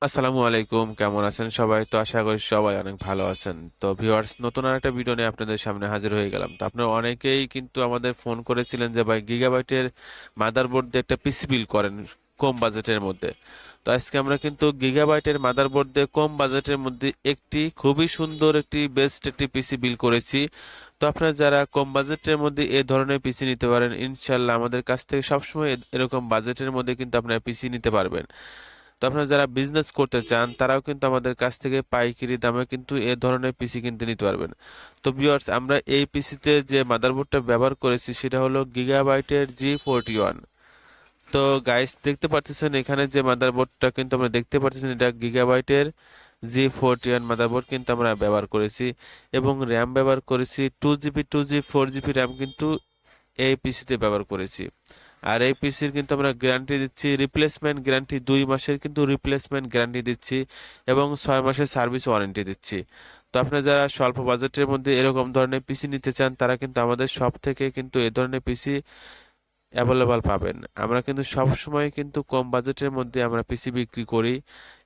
আসসালামু আলাইকুম, কেমন আছেন সবাই? তো আশা করি সবাই অনেক ভালো আছেন। তো ভিউয়ার্স, নতুন আর একটা ভিডিও নিয়ে আপনাদের সামনে হাজির হয়ে গেলাম। তো আপনারা অনেকেই কিন্তু আমাদের ফোন করেছিলেন যে ভাই গিগাবাইটের মাদারবোর্ড দিয়ে একটা পিসি বিল করেন কম বাজেটের মধ্যে। তো আজকে আমরা কিন্তু গিগাবাইটের মাদারবোর্ড দিয়ে কম বাজেটের মধ্যে একটি খুবই সুন্দর একটি বেস্ট একটি পিসি বিল করেছি। তো আপনারা যারা কম বাজেটের মধ্যে এ ধরনের পিসি নিতে পারেন, ইনশাল্লাহ আমাদের কাছ থেকে সবসময় এরকম বাজেটের মধ্যে কিন্তু আপনারা পিসি নিতে পারবেন। তো আপনারা যারা বিজনেস করতে চান তারাও কিন্তু আমাদের কাছ থেকে পাইকারি দামে কিন্তু এ ধরনের পিসি কিনতে নিতে পারবেন। তো ভিউয়ার্স, আমরা এই পিসিতে যে মাদারবোর্ডটা ব্যবহার করেছি সেটা হলো গিগাবাইটের G41। তো গাইস, দেখতে পাচ্ছেন এখানে যে মাদারবোর্ডটা কিন্তু আমরা দেখতে পাচ্ছেন, এটা গিগাবাইটের G41 মাদারবোর্ড কিন্তু আমরা ব্যবহার করেছি এবং র্যাম ব্যবহার করেছি 2GB 2GB 4GB র্যাম কিন্তু এই পিসিতে ব্যবহার করেছি। আর এই পিসির কিন্তু আমরা গ্যারান্টি দিচ্ছি, রিপ্লেসমেন্ট গ্যারান্টি 2 মাসের কিন্তু রিপ্লেসমেন্ট গ্যারান্টি দিচ্ছি এবং 6 মাসের সার্ভিস ওয়ারেন্টি দিচ্ছি। তো আপনারা যারা স্বল্প বাজেটের মধ্যে এরকম ধরনের পিসি নিতে চান তারা কিন্তু আমাদের শপ থেকে কিন্তু এ ধরনের পিসি অ্যাভেলেবল পাবেন। আমরা কিন্তু সব সময় কিন্তু কম বাজেটের মধ্যে আমরা পিসি বিক্রি করি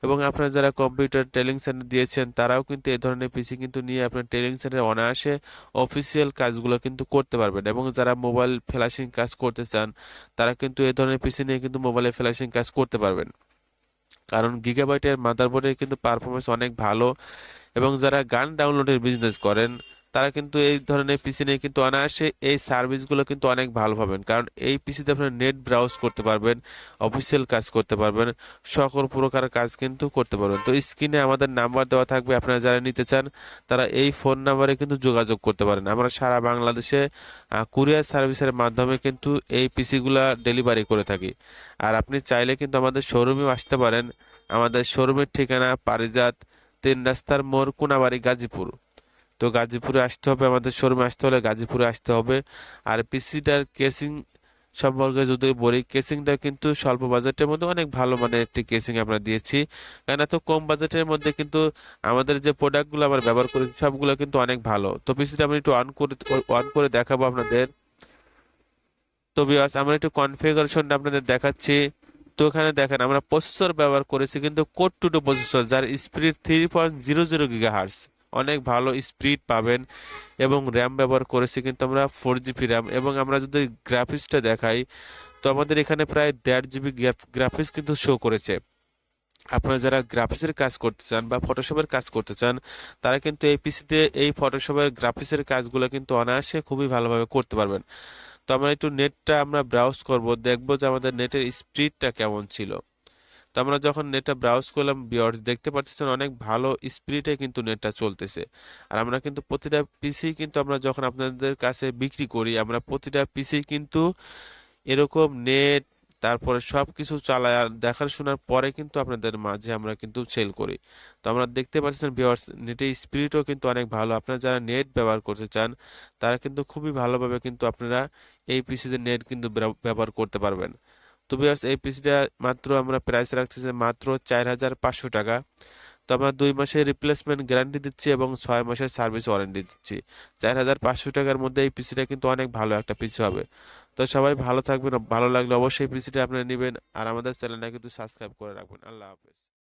এবং আপনারা যারা কম্পিউটার ট্রেনিং সেন্টার দিয়েছেন তারাও কিন্তু এ ধরনের পিসি কিন্তু নিয়ে আপনার ট্রেনিং সেন্টারে অনায়াসে অফিসিয়াল কাজগুলো কিন্তু করতে পারবেন। এবং যারা মোবাইল ফ্ল্যাশিং কাজ করতে চান তারা কিন্তু এ ধরনের পিসি নিয়ে কিন্তু মোবাইলে ফ্ল্যাশিং কাজ করতে পারবেন, কারণ গিগাবাইটের মাদারবোর্ডের কিন্তু পারফরমেন্স অনেক ভালো। এবং যারা গান ডাউনলোডের বিজনেস করেন তারা কিন্তু এই ধরনের পিসি নিয়ে কিন্তু অনায়াসে এই সার্ভিসগুলো কিন্তু অনেক ভালো পাবেন, কারণ এই পিসিতে আপনারা নেট ব্রাউজ করতে পারবেন, অফিসিয়াল কাজ করতে পারবেন, সকল প্রকার কাজ কিন্তু করতে পারবেন। তো স্ক্রিনে আমাদের নাম্বার দেওয়া থাকবে, আপনারা যারা নিতে চান তারা এই ফোন নাম্বারে কিন্তু যোগাযোগ করতে পারেন। আমরা সারা বাংলাদেশে কুরিয়ার সার্ভিসের মাধ্যমে কিন্তু এই পিসিগুলা ডেলিভারি করে থাকি। আর আপনি চাইলে কিন্তু আমাদের শোরুমেও আসতে পারেন। আমাদের শোরুমের ঠিকানা পারিজাত 3 রাস্তার মোড়, কোনাবাড়ি, গাজীপুর। তো গাজীপুরে আসতে হবে, আমাদের শোরুমে আসতে হলে গাজীপুরে আসতে হবে। আর পিসিটার কেসিং সম্পর্কে যদি বলি, কেসিংটা কিন্তু স্বল্প বাজেটের মধ্যে অনেক ভালো মানের একটি কেসিং আমরা দিয়েছি, কারণ এত কম বাজেটের মধ্যে কিন্তু আমাদের যে প্রোডাক্টগুলো আমরা ব্যবহার করি সবগুলো কিন্তু অনেক ভালো। তো পিসিটা আমি একটু অন করে দেখাবো আপনাদের। তো ভিউয়ার্স, আমরা একটু কনফিগারেশনটা আপনাদের দেখাচ্ছি। তো এখানে দেখেন আমরা প্রসেসর ব্যবহার করেছি কিন্তু কোর টু টু প্রসেসর, যার স্পিড 3.00 GHz, অনেক ভালো স্পিড পাবেন। এবং র্যাম ব্যবহার করেছি কিন্তু আমরা 4GB র্যাম। এবং আমরা যদি গ্রাফিক্সটা দেখাই তো আমাদের এখানে প্রায় 1.5 GB গ্রাফিক্স কিন্তু শো করেছে। আপনারা যারা গ্রাফিক্সের কাজ করতে চান বা ফটোশপের কাজ করতে চান তারা কিন্তু এই পিসিতে এই ফটোশপের গ্রাফিক্সের কাজগুলো কিন্তু অনায়াসে খুবই ভালোভাবে করতে পারবেন। তো আমরা একটু নেটটা আমরা ব্রাউজ করব, দেখবো যে আমাদের নেটের স্পিডটা কেমন ছিল। তো আমরা যখন নেটটা ব্রাউজ করলাম ভিউয়ার্স, দেখতে পাচ্ছেন অনেক ভালো স্পিডে কিন্তু নেটটা চলতেছে। আর আমরা কিন্তু প্রতিটা পিসি কিন্তু আমরা যখন আপনাদের কাছে বিক্রি করি আমরা প্রতিটা পিসি কিন্তু এরকম নেট তারপরে সব কিছু চালায় দেখার শোনার পরে কিন্তু আপনাদের মাঝে আমরা কিন্তু সেল করি। তো আমরা দেখতে পাচ্ছেন ভিউয়ার্স, নেটের স্পিডও কিন্তু অনেক ভালো। আপনারা যারা নেট ব্যবহার করতে চান তারা কিন্তু খুবই ভালোভাবে কিন্তু আপনারা এই পিসিতে নেট কিন্তু ব্যবহার করতে পারবেন। তো ভিউয়ার্স, এই পিসিটা মাত্র আমরা প্রাইস রাখতেছি মাত্র 4,500 টাকা। তো আমরা 2 মাসের রিপ্লেসমেন্ট গ্যারান্টি দিচ্ছি এবং 6 মাসের সার্ভিস ওয়ারেন্টি দিচ্ছি। 4,500 টাকার মধ্যে এই পিসিটা কিন্তু অনেক ভালো একটা পিসি হবে। তো সবাই ভালো থাকবেন, ভালো লাগলে অবশ্যই পিসিটা আপনারা নেবেন আর আমাদের চ্যানেলটা কিন্তু সাবস্ক্রাইব করে রাখবেন। আল্লাহ হাফেজ।